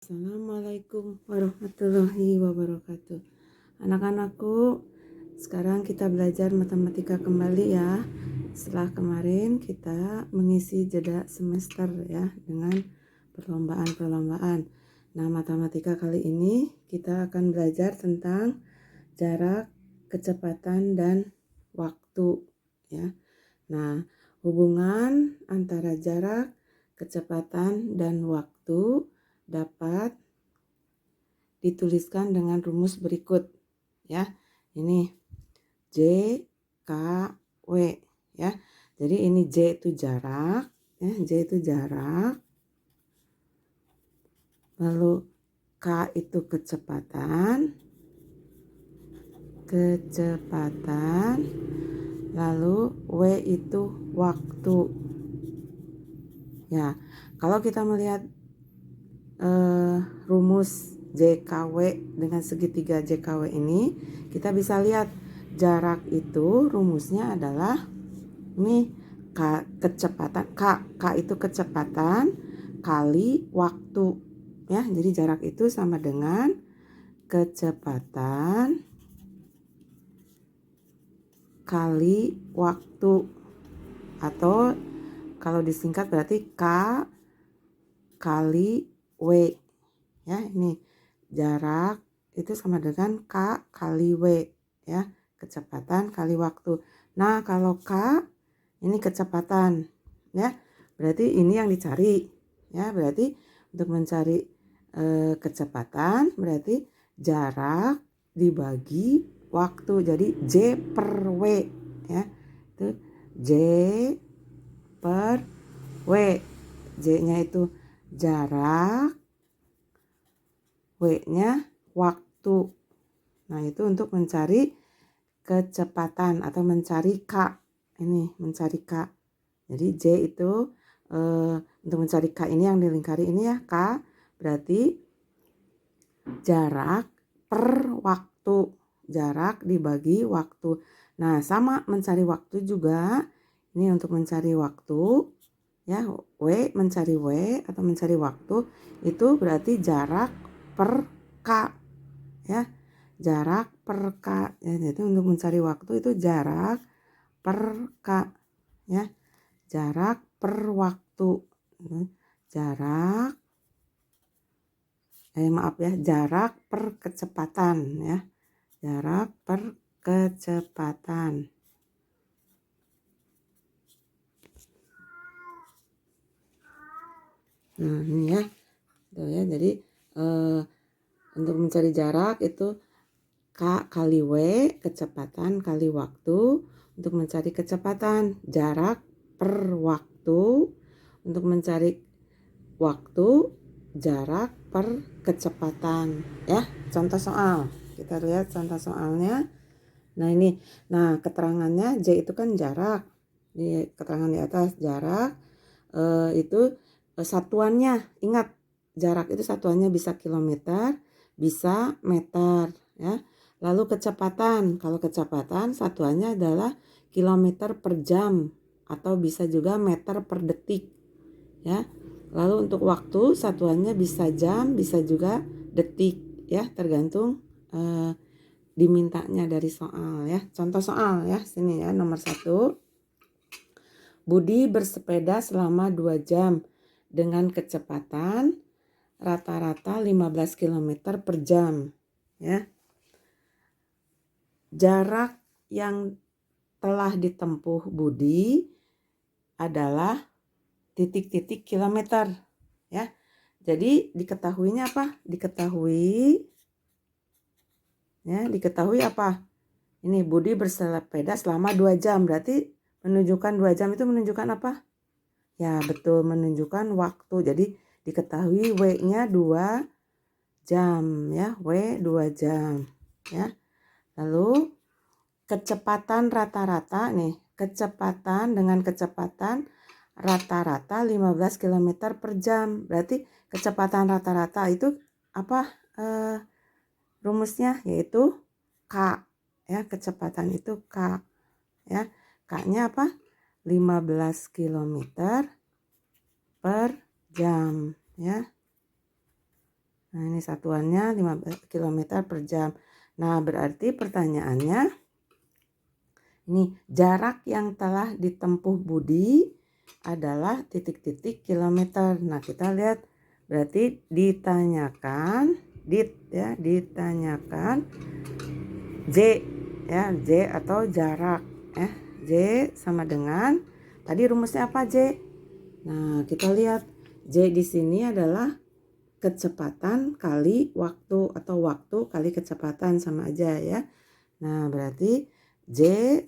Assalamualaikum warahmatullahi wabarakatuh. Anak-anakku, sekarang kita belajar matematika kembali ya. Setelah kemarin kita mengisi jeda semester ya dengan perlombaan-perlombaan. Nah, matematika kali ini kita akan belajar tentang jarak, kecepatan, dan waktu ya. Nah, hubungan antara jarak, kecepatan, dan waktu dapat dituliskan dengan rumus berikut ya. Ini J, K, W ya. Jadi ini J itu jarak ya, J itu jarak. Lalu K itu kecepatan. Lalu W itu waktu. Ya, kalau kita melihat rumus JKW dengan segitiga JKW ini, kita bisa lihat jarak itu rumusnya adalah ini kecepatan K itu kecepatan kali waktu ya. Jadi jarak itu sama dengan kecepatan kali waktu, atau kalau disingkat berarti K kali W ya. Ini jarak itu sama dengan K kali W ya, kecepatan kali waktu. Nah, kalau K ini kecepatan ya, berarti ini yang dicari ya. Berarti untuk mencari kecepatan berarti jarak dibagi waktu. Jadi J per W ya. Itu J per W. J-nya itu jarak, W-nya waktu. Nah, itu untuk mencari kecepatan atau mencari K. Ini mencari K. Jadi J itu untuk mencari K ini yang dilingkari ini ya, K berarti jarak per waktu. Jarak dibagi waktu. Nah, sama mencari waktu juga. Ini untuk mencari waktu ya, W mencari W atau mencari waktu itu berarti jarak per K ya. Jarak per K ya. Jadi untuk mencari waktu itu jarak per K ya. Jarak per waktu. Jarak jarak per kecepatan ya. Jarak per kecepatan. Nah, ini ya. Tuh ya, jadi untuk mencari jarak itu K kali W, kecepatan kali waktu. Untuk mencari kecepatan, jarak per waktu. Untuk mencari waktu, jarak per kecepatan ya. Contoh soal, kita lihat contoh soalnya. Nah, ini, nah keterangannya J itu kan jarak. Di keterangan di atas jarak itu satuannya, ingat jarak itu satuannya bisa kilometer, bisa meter ya. Lalu kecepatan, kalau kecepatan satuannya adalah kilometer per jam atau bisa juga meter per detik ya. Lalu untuk waktu satuannya bisa jam, bisa juga detik ya, tergantung dimintanya dari soal ya. Contoh soal ya, sini ya, nomor 1. Budi bersepeda selama 2 jam dengan kecepatan rata-rata 15 km per jam ya. Jarak yang telah ditempuh Budi adalah titik-titik kilometer ya. Jadi diketahuinya apa? Diketahui apa? Ini Budi bersepeda selama 2 jam. Berarti menunjukkan 2 jam itu menunjukkan apa? Ya, betul, menunjukkan waktu. Jadi diketahui W-nya 2 jam ya. W 2 jam ya. Lalu kecepatan rata-rata nih. Kecepatan dengan kecepatan rata-rata 15 km per jam. Berarti kecepatan rata-rata itu apa rumusnya? Yaitu K ya. Kecepatan itu K ya. K-nya apa? 15 km per jam ya. Nah, ini satuannya 15 km per jam. Nah, berarti pertanyaannya, ini jarak yang telah ditempuh Budi adalah titik-titik kilometer. Nah, kita lihat berarti ditanyakan, ditanyakan J, ya, J atau jarak, ya. J sama dengan, tadi rumusnya apa J? Nah, kita lihat J di sini adalah kecepatan kali waktu atau waktu kali kecepatan, sama aja ya. Nah, berarti J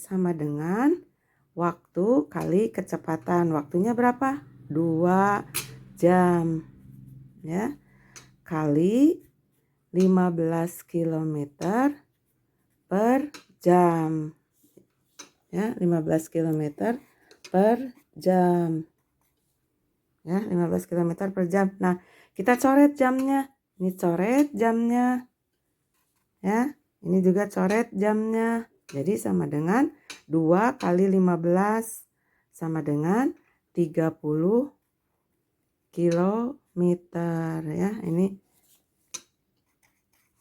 sama dengan waktu kali kecepatan. Waktunya berapa? 2 jam. Ya. Kali 15 km per jam. Ya, 15 km per jam. Ya, 15 km per jam. Nah, kita coret jamnya. Ini coret jamnya. Ya, ini juga coret jamnya. Jadi sama dengan 2 kali 15 sama dengan 30 kilometer ya. Ini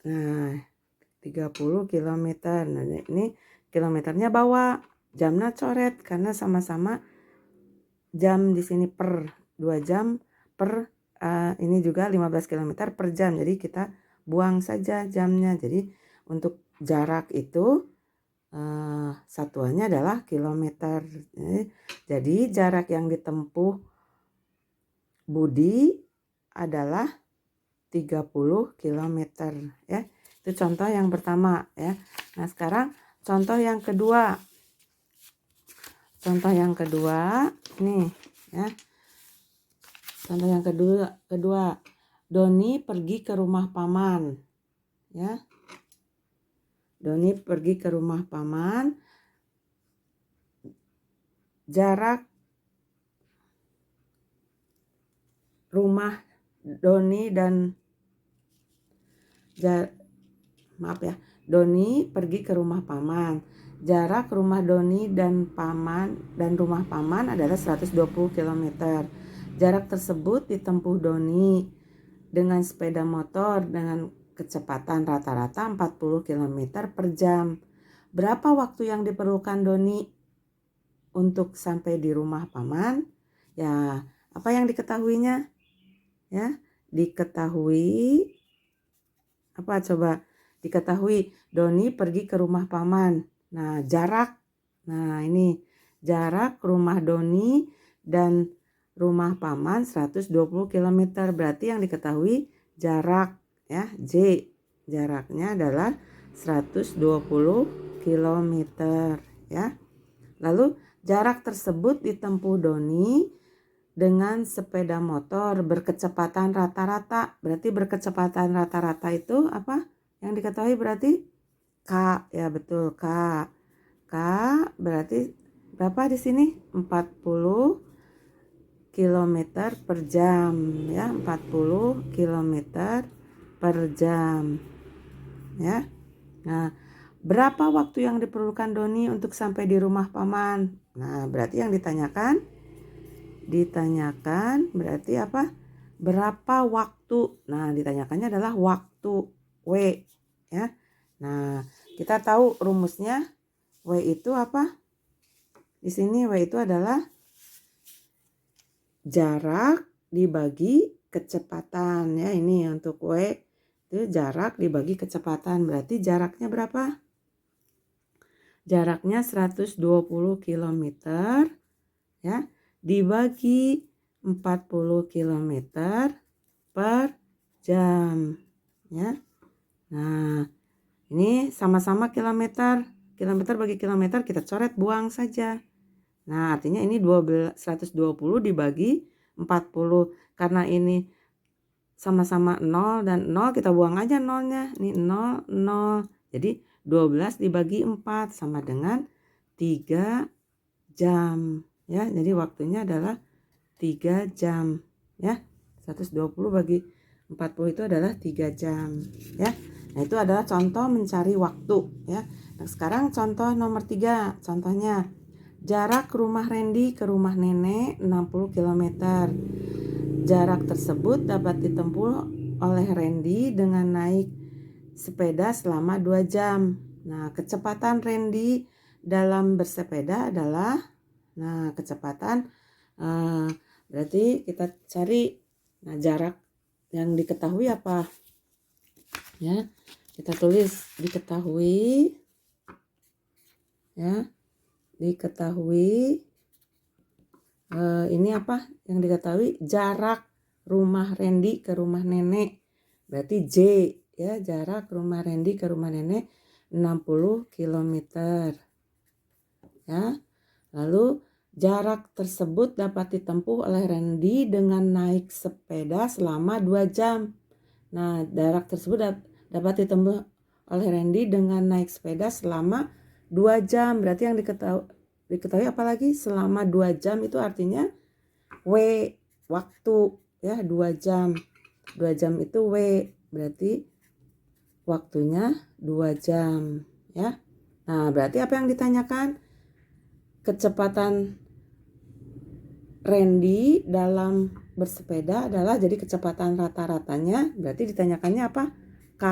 nah 30 kilometer. Nah, ini kilometernya bawa, jamnya coret karena sama-sama jam di sini per 2 jam per ini juga 15 km per jam. Jadi kita buang saja jamnya. Jadi untuk jarak itu satuannya adalah kilometer. Jadi jarak yang ditempuh Budi adalah 30 km ya. Itu contoh yang pertama ya. Nah, sekarang contoh yang kedua. Contoh yang kedua nih ya. Contoh yang kedua, Doni pergi ke rumah paman. Ya. Doni pergi ke rumah paman. Jarak rumah Doni dan Doni pergi ke rumah paman. Jarak rumah Doni dan rumah paman adalah 120 km. Jarak tersebut ditempuh Doni dengan sepeda motor dengan kecepatan rata-rata 40 km per jam. Berapa waktu yang diperlukan Doni untuk sampai di rumah paman? Ya, apa yang diketahuinya? Ya, diketahui apa coba? Diketahui Doni pergi ke rumah paman. Nah, jarak. Nah, ini jarak rumah Doni dan rumah paman 120 km. Berarti yang diketahui jarak ya, J. Jaraknya adalah 120 km ya. Lalu jarak tersebut ditempuh Doni dengan sepeda motor berkecepatan rata-rata. Berarti berkecepatan rata-rata itu apa? Yang diketahui berarti K, ya betul, K. K berarti berapa di sini? 40 km per jam ya, 40 km per jam. Ya. Nah, berapa waktu yang diperlukan Doni untuk sampai di rumah paman? Nah, berarti yang ditanyakan berarti apa? Berapa waktu? Nah, ditanyakannya adalah waktu, W ya. Nah, kita tahu rumusnya W itu apa? Di sini W itu adalah jarak dibagi kecepatan ya. Ini untuk W itu jarak dibagi kecepatan. Berarti jaraknya berapa? Jaraknya 120 km ya, dibagi 40 km per jam ya. Nah, ini sama-sama kilometer. Kilometer bagi kilometer kita coret, buang saja. Nah, artinya ini 120 dibagi 40. Karena ini sama-sama 0 dan 0, kita buang aja nolnya. Ini 0, 0. Jadi 12 dibagi 4 sama dengan 3 jam. Ya, jadi waktunya adalah 3 jam. Ya, 120 bagi 40 itu adalah 3 jam. Ya, nah itu adalah contoh mencari waktu. Ya, nah sekarang contoh nomor 3. Contohnya, jarak rumah Randy ke rumah nenek 60 km. Jarak tersebut dapat ditempuh oleh Randy dengan naik sepeda selama 2 jam. Nah, kecepatan Randy dalam bersepeda adalah, nah kecepatan berarti kita cari, nah jarak yang diketahui apa? Ya, kita tulis diketahui, ya, diketahui. Ini apa yang diketahui? Jarak rumah Randy ke rumah nenek. Berarti J, ya, jarak rumah Randy ke rumah nenek 60 km. Ya. Lalu jarak tersebut dapat ditempuh oleh Randy dengan naik sepeda selama 2 jam. Nah, jarak tersebut dapat ditempuh oleh Randy dengan naik sepeda selama 2 jam. Berarti yang diketahui apa lagi? Selama 2 jam itu artinya W, waktu, ya, 2 jam. 2 jam itu W, berarti waktunya 2 jam, ya. Nah, berarti apa yang ditanyakan? Kecepatan Randy dalam bersepeda adalah, jadi kecepatan rata-ratanya, berarti ditanyakannya apa? K,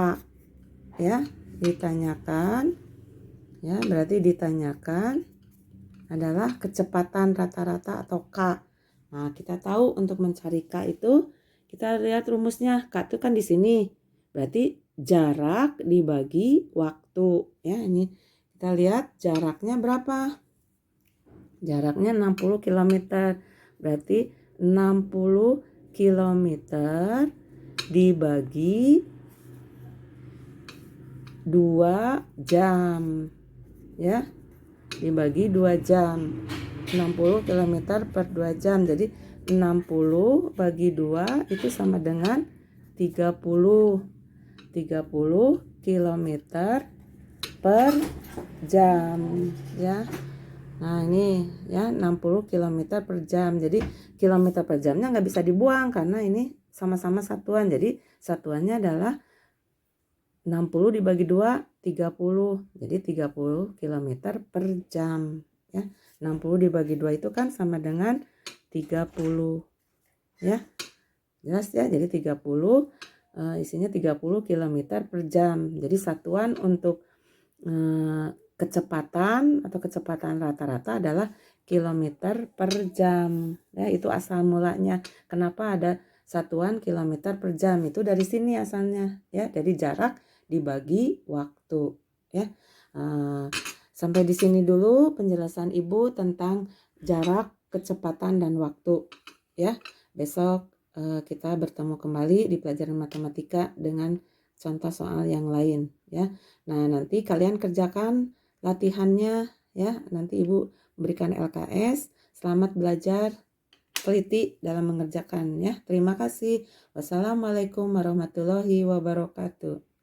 ya. Ditanyakan, ya, berarti ditanyakan adalah kecepatan rata-rata atau K. Nah, kita tahu untuk mencari K itu kita lihat rumusnya. K itu kan di sini. Berarti jarak dibagi waktu, ya. Ini kita lihat jaraknya berapa? Jaraknya 60 km. Berarti 60 km dibagi 2 jam, ya. Dibagi 2 jam. 60 km per 2 jam. Jadi 60 bagi 2 itu sama dengan 30. 30 km per jam, ya. Nah, ini ya 60 km per jam. Jadi kilometer per jamnya nggak bisa dibuang karena ini sama-sama satuan. Jadi satuannya adalah 60 dibagi 2, 30. Jadi 30 km per jam, ya. 60 dibagi 2 itu kan sama dengan 30, ya. Jelas ya, jadi 30 isinya 30 km per jam. Jadi satuan untuk kecepatan atau kecepatan rata-rata adalah kilometer per jam, ya. Itu asal mulanya. Kenapa ada satuan kilometer per jam? Itu dari sini asalnya, ya, dari jarak dibagi waktu, ya. Sampai di sini dulu penjelasan Ibu tentang jarak, kecepatan, dan waktu, ya. Besok kita bertemu kembali di pelajaran matematika dengan contoh soal yang lain, ya. Nah, nanti kalian kerjakan latihannya, ya. Nanti Ibu berikan LKS. Selamat belajar, teliti dalam mengerjakan, ya. Terima kasih. Wassalamualaikum warahmatullahi wabarakatuh.